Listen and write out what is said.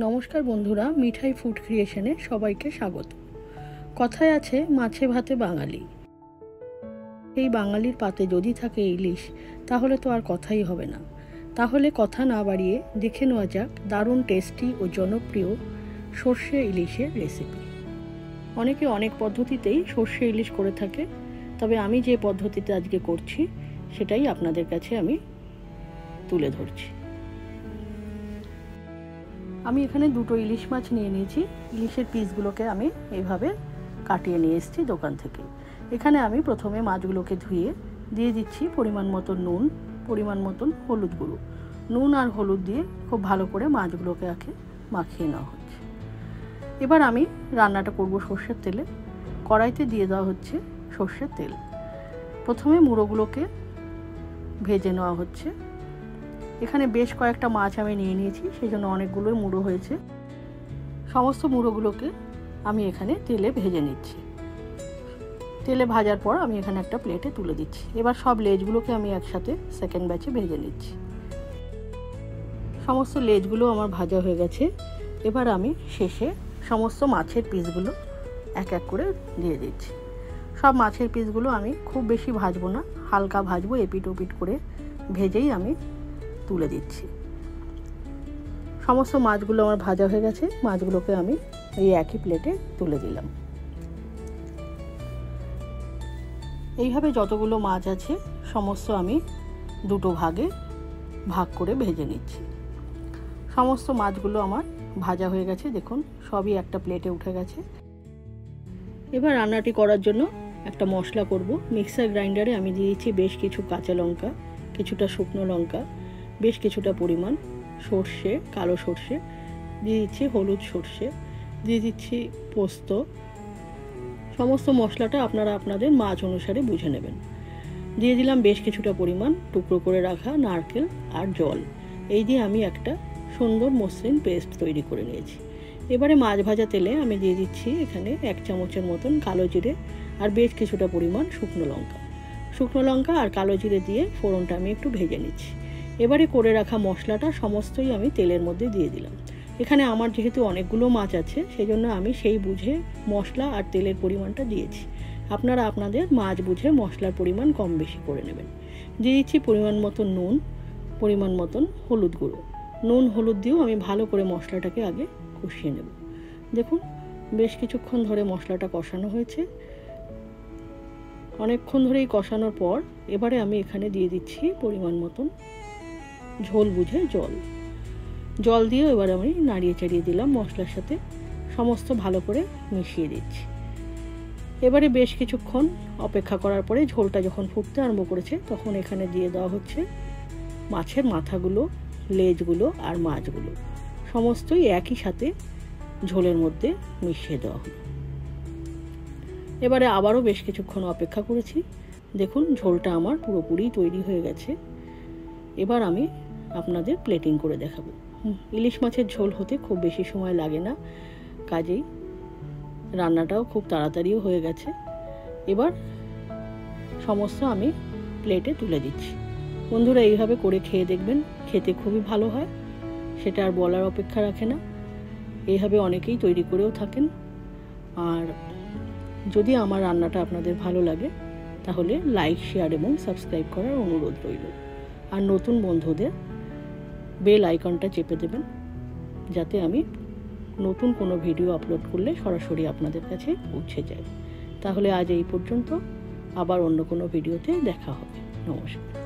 নমস্কার বন্ধুরা, মিঠাই ফুড ক্রিয়েশনে সবাইকে স্বাগত। কথায় আছে মাছে ভাতে বাঙালি। এই বাঙালির পাতে যদি থাকে ইলিশ, তাহলে তো আর কথাই হবে না। তাহলে কথা না বাড়িয়ে দেখে নেওয়া যাক দারুণ টেস্টি ও জনপ্রিয় সর্ষে ইলিশের রেসিপি। অনেকে অনেক পদ্ধতিতেই সর্ষে ইলিশ করে থাকে, তবে আমি যে পদ্ধতিতে আজকে করছি সেটাই আপনাদের কাছে আমি তুলে ধরছি। আমি এখানে দুটো ইলিশ মাছ নিয়ে নিয়েছি। ইলিশের পিসগুলোকে আমি এইভাবে কাটিয়ে নিয়ে এসেছি দোকান থেকে। এখানে আমি প্রথমে মাছগুলোকে ধুয়ে দিয়ে দিচ্ছি পরিমাণ মতো নুন, পরিমাণ মতন হলুদ গুঁড়ো। নুন আর হলুদ দিয়ে খুব ভালো করে মাছগুলোকে মাখিয়ে নেওয়া হচ্ছে। এবার আমি রান্নাটা করব সর্ষের তেলে। কড়াইতে দিয়ে দেওয়া হচ্ছে সর্ষের তেল। প্রথমে মুড়োগুলোকে ভেজে নেওয়া হচ্ছে। এখানে বেশ কয়েকটা মাছ আমি নিয়ে নিয়েছি, সেই জন্য অনেকগুলোই মুড়ো হয়েছে। সমস্ত মুড়োগুলোকে আমি এখানে তেলে ভেজে নিচ্ছি। তেলে ভাজার পর আমি এখানে একটা প্লেটে তুলে দিচ্ছি। এবার সব লেজগুলোকে আমি একসাথে সেকেন্ড ব্যাচে ভেজে নিচ্ছি। সমস্ত লেজগুলো আমার ভাজা হয়ে গেছে। এবার আমি শেষে সমস্ত মাছের পিসগুলো এক এক করে দিয়ে দিচ্ছি। সব মাছের পিসগুলো আমি খুব বেশি ভাজবো না, হালকা ভাজবো, এপিট ওপিট করে ভেজেই আমি তুলে দিচ্ছি। সমস্ত মাছগুলো আমার ভাজা হয়ে গেছে। মাছগুলোকে আমি এই একই প্লেটে তুলে দিলাম। এইভাবে যতগুলো মাছ আছে সমস্ত আমি দুটো ভাগে ভাগ করে ভেজে নিচ্ছি। সমস্ত মাছগুলো আমার ভাজা হয়ে গেছে, দেখুন সবই একটা প্লেটে উঠে গেছে। এবার রান্নাটি করার জন্য একটা মশলা করব। মিক্সার গ্রাইন্ডারে আমি দিয়ে দিচ্ছি বেশ কিছু কাঁচা লঙ্কা, কিছুটা শুকনো লঙ্কা, বেশ কিছুটা পরিমাণ সর্ষে, কালো সর্ষে, দিয়ে দিচ্ছি হলুদ সর্ষে, দিয়ে দিচ্ছি পোস্ত। সমস্ত মশলাটা আপনারা আপনাদের মাছ অনুসারে বুঝে নেবেন। দিয়ে দিলাম বেশ কিছুটা পরিমাণ টুকরো করে রাখা নারকেল আর জল। এই দিয়ে আমি একটা সুন্দর মসৃণ পেস্ট তৈরি করে নিয়েছি। এবারে মাছ ভাজা তেলে আমি দিয়ে দিচ্ছি এখানে 1 চামচের মতন কালো জিরে আর বেশ কিছুটা পরিমাণ শুকনো লঙ্কা। শুকনো লঙ্কা আর কালো জিরে দিয়ে ফোড়নটা আমি একটু ভেজে নিচ্ছি। এবারে করে রাখা মশলাটা সমস্তই আমি তেলের মধ্যে দিয়ে দিলাম। এখানে আমার যেহেতু অনেকগুলো মাছ আছে, সেই জন্য আমি সেই বুঝে মশলা আর তেলের পরিমাণটা দিয়েছি। আপনারা আপনাদের মাছ বুঝে মশলার পরিমাণ কম বেশি করে নেবেন। দিয়ে দিচ্ছি পরিমাণ মতন নুন, পরিমাণ মতন হলুদ গুঁড়ো। নুন হলুদ দিয়েও আমি ভালো করে মশলাটাকে আগে কষিয়ে নেব। দেখুন বেশ কিছুক্ষণ ধরে মশলাটা কষানো হয়েছে। অনেকক্ষণ ধরেই কষানোর পর এবারে আমি এখানে দিয়ে দিচ্ছি পরিমাণ মতন ঝোল বুঝে জল দিয়ে এবার আমি নাড়িয়ে চাড়িয়ে দিলাম মশলার সাথে, সমস্ত ভালো করে মিশিয়ে দিচ্ছি। এবারে বেশ কিছুক্ষণ অপেক্ষা করার পরে ঝোলটা যখন ফুটতে আরম্ভ করেছে, তখন এখানে দিয়ে দেওয়া হচ্ছে মাছের মাথাগুলো, লেজগুলো আর মাছগুলো সমস্তই একই সাথে ঝোলের মধ্যে মিশিয়ে দেওয়া হলো। এবারে আবারও বেশ কিছুক্ষণ অপেক্ষা করেছি। দেখুন ঝোলটা আমার পুরোপুরি তৈরি হয়ে গেছে। এবার আমি আপনাদের প্লেটিং করে দেখাবো। ইলিশ মাছের ঝোল হতে খুব বেশি সময় লাগে না, কাজেই রান্নাটাও খুব তাড়াতাড়িও হয়ে গেছে। এবার সমস্ত আমি প্লেটে তুলে দিচ্ছি। বন্ধুরা এইভাবে করে খেয়ে দেখবেন, খেতে খুবই ভালো হয়, সেটা আর বলার অপেক্ষা রাখে না। এইভাবে অনেকেই তৈরি করেও থাকেন। আর যদি আমার রান্নাটা আপনাদের ভালো লাগে তাহলে লাইক, শেয়ার এবং সাবস্ক্রাইব করার অনুরোধ রইল। আর নতুন বন্ধুদের বেল আইকনটা চেপে দেবেন, যাতে আমি নতুন কোনো ভিডিও আপলোড করলে সরাসরি আপনাদের কাছে পৌঁছে যায়। তাহলে আজ এই পর্যন্ত, আবার অন্য কোনো ভিডিওতে দেখা হবে। নমস্কার।